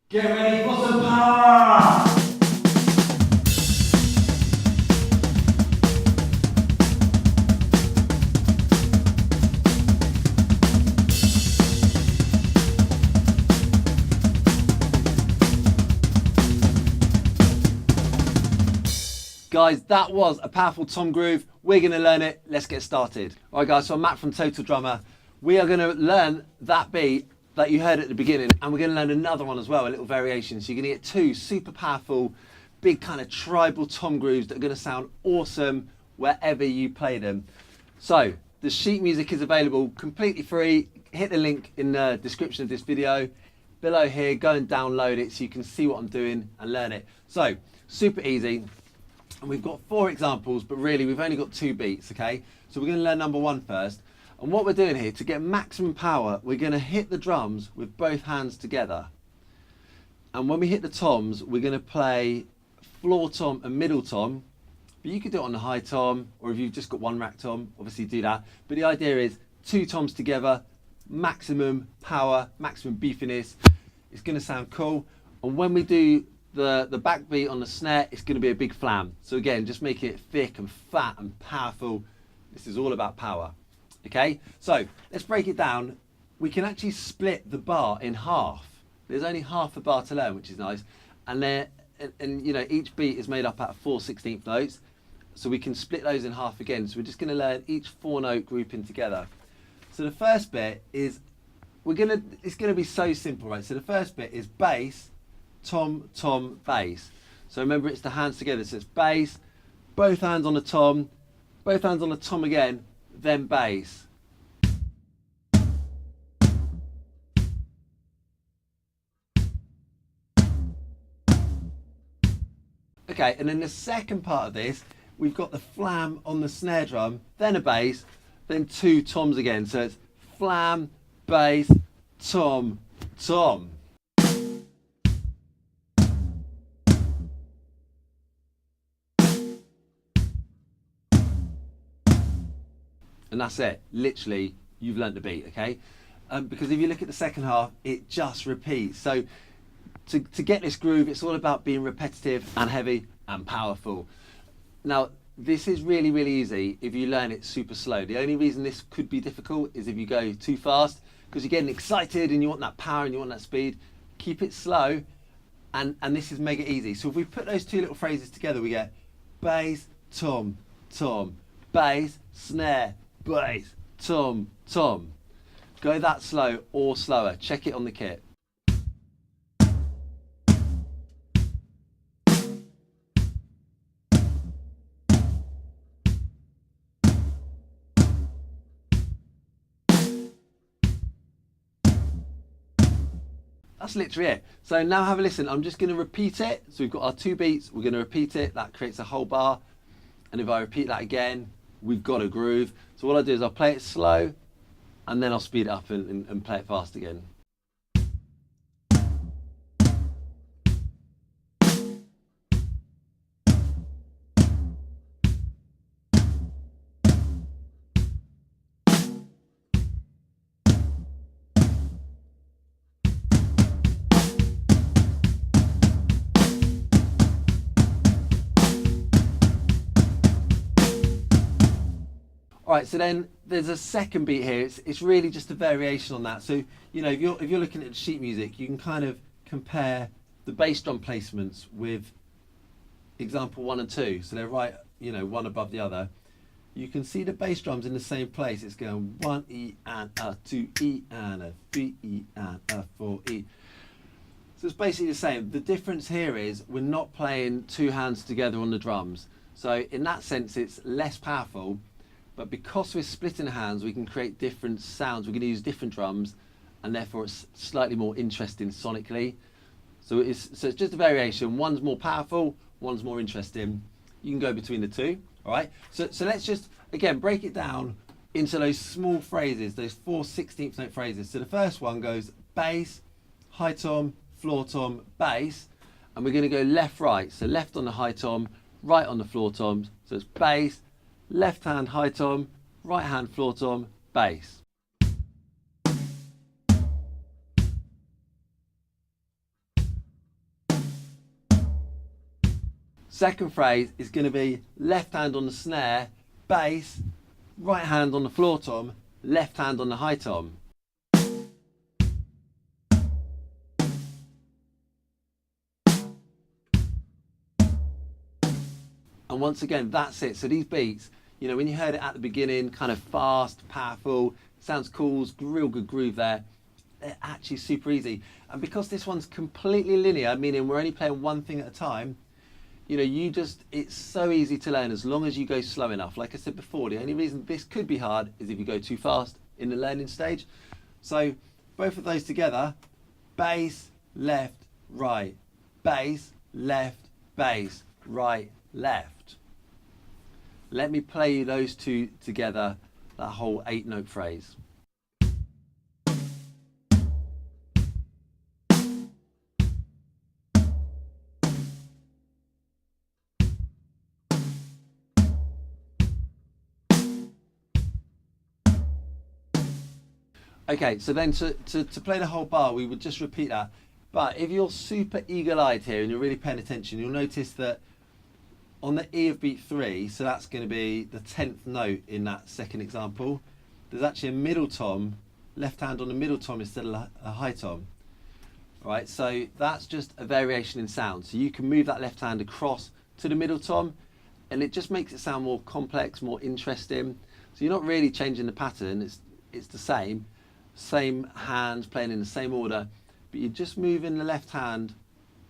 Get ready for some power! Guys, that was a powerful tom groove. We're going to learn it. Let's get started. All right, guys, so I'm Matt from Total Drummer. We are going to learn that beat that you heard at the beginning, and we're going to learn another one as well, a little variation. So you're going to get two super powerful, big kind of tribal tom grooves that are going to sound awesome wherever you play them. So the sheet music is available completely free. Hit the link in the description of this video below here. Go and download it so you can see what I'm doing and learn it. So super easy. And we've got 4 examples, but really we've only got 2 beats, okay? So we're going to learn number 1 first. And what we're doing here, to get maximum power, we're going to hit the drums with both hands together. And when we hit the toms, we're going to play floor tom and middle tom. But you could do it on the high tom, or if you've just got 1 rack tom, obviously do that. But the idea is 2 toms together, maximum power, maximum beefiness. It's going to sound cool. And when we do the backbeat on the snare, it's going to be a big flam. So again, just make it thick and fat and powerful. This is all about power. Okay, so let's break it down. We can actually split the bar in half. There's only half a bar to learn, which is nice. And you know, each beat is made up out of 4 16th notes. So we can split those in half again. So we're just going to learn each 4-note grouping together. So the first bit is, it's going to be so simple, right? So the first bit is bass, tom, tom, bass. So remember, it's the hands together. So it's bass, both hands on the tom, both hands on the tom again, then bass. Okay, and then the second part of this, we've got the flam on the snare drum, then a bass, then 2 toms again. So it's flam, bass, tom, tom. And that's it. Literally, you've learnt the beat, okay? Because if you look at the second half, it just repeats. So to get this groove, it's all about being repetitive and heavy and powerful. Now, this is really, really easy if you learn it super slow. The only reason this could be difficult is if you go too fast, because you're getting excited and you want that power and you want that speed. Keep it slow, and this is mega easy. So if we put those 2 little phrases together, we get bass, tom, tom, bass, snare, bass, tom, tom. Go that slow or slower. Check it on the kit. That's literally it. So now have a listen. I'm just going to repeat it. So we've got our 2 beats. We're going to repeat it. That creates a whole bar. And if I repeat that again, we've got a groove. So what I'll do is I'll play it slow, and then I'll speed it up and play it fast again. All right, so then there's a second beat here. It's really just a variation on that. So, you know, if you're looking at sheet music, you can kind of compare the bass drum placements with example 1 and 2. So they're right, you know, one above the other. You can see the bass drums in the same place. It's going 1 E and a, 2 E and a, 3 E and a, 4 E. So it's basically the same. The difference here is we're not playing 2 hands together on the drums. So in that sense, it's less powerful. But because we're splitting the hands, we can create different sounds. We're going to use different drums, and therefore it's slightly more interesting sonically. So it's just a variation. One's more powerful, one's more interesting. You can go between the 2, all right? So let's just, again, break it down into those small phrases, those 4 16th note phrases. So the first one goes bass, high tom, floor tom, bass, and we're going to go left, right. So left on the high tom, right on the floor toms. So it's bass, left hand high tom, right hand floor tom, bass. Second phrase is going to be left hand on the snare, bass, right hand on the floor tom, left hand on the high tom. And once again, that's it. So these beats, you know, when you heard it at the beginning, kind of fast, powerful, sounds cool, real good groove there. They're actually super easy. And because this one's completely linear, meaning we're only playing one thing at a time, you know, it's so easy to learn as long as you go slow enough. Like I said before, the only reason this could be hard is if you go too fast in the learning stage. So both of those together, bass, left, right, bass, left, bass, right, left. Let me play you those two together, that whole 8-note phrase. Okay, so then to play the whole bar, we would just repeat that. But if you're super eagle-eyed here and you're really paying attention, you'll notice that on the E of beat 3, so that's going to be the 10th note in that second example, there's actually a middle tom, left hand on the middle tom instead of a high tom. Right, so that's just a variation in sound. So you can move that left hand across to the middle tom, and it just makes it sound more complex, more interesting. So you're not really changing the pattern, it's the same hands playing in the same order, but you're just moving the left hand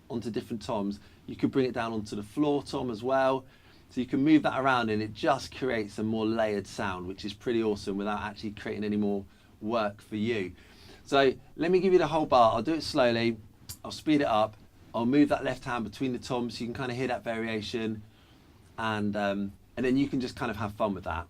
onto different toms. You could bring it down onto the floor tom as well. So you can move that around and it just creates a more layered sound, which is pretty awesome without actually creating any more work for you. So let me give you the whole bar. I'll do it slowly. I'll speed it up. I'll move that left hand between the toms so you can kind of hear that variation. And then you can just kind of have fun with that.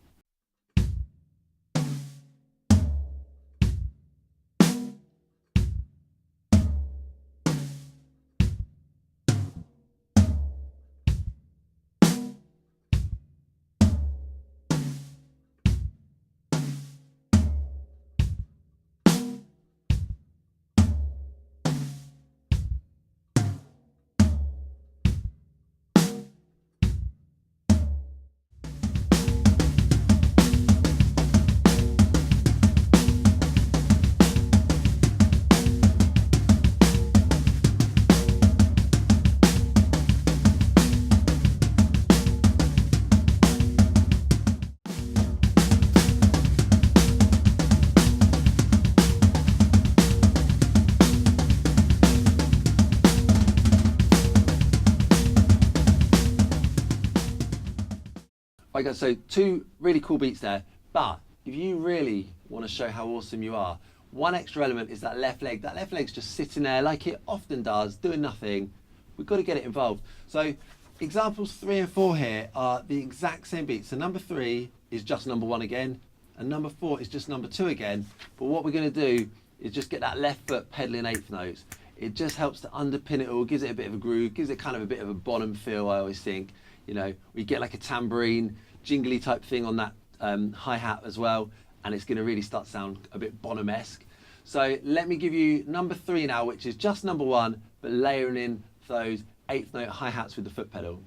Okay, so 2 really cool beats there, but if you really want to show how awesome you are, one extra element is that left leg. That left leg's just sitting there like it often does, doing nothing. We've got to get it involved. So examples 3 and 4 here are the exact same beats. So number 3 is just number 1 again, and number 4 is just number 2 again. But what we're going to do is just get that left foot pedaling 8th notes. It just helps to underpin it all, gives it a bit of a groove, gives it kind of a bit of a bottom feel, I always think. You know, we get like a tambourine, jingly type thing on that hi-hat as well, and it's going to really start to sound a bit Bonham-esque. So let me give you number 3 now, which is just number 1, but layering in those 8th note hi-hats with the foot pedal.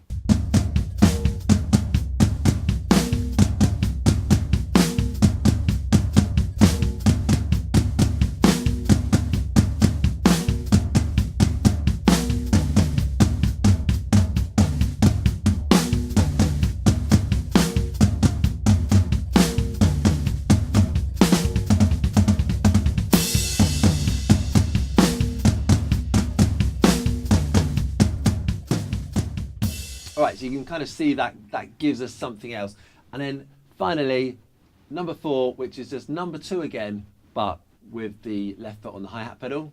All right, so you can kind of see that gives us something else. And then finally, number 4, which is just number 2 again, but with the left foot on the hi-hat pedal.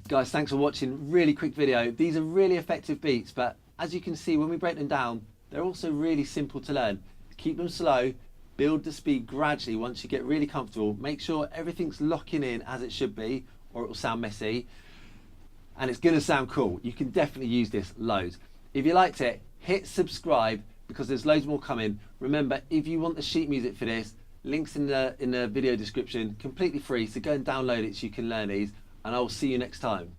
Guys, thanks for watching. Really quick video. These are really effective beats, but as you can see, when we break them down, they're also really simple to learn. Keep them slow, build the speed gradually once you get really comfortable. Make sure everything's locking in as it should be, or it will sound messy. And it's going to sound cool. You can definitely use this loads. If you liked it, hit subscribe because there's loads more coming. Remember, if you want the sheet music for this, links in the video description, completely free. So go and download it so you can learn these. And I will see you next time.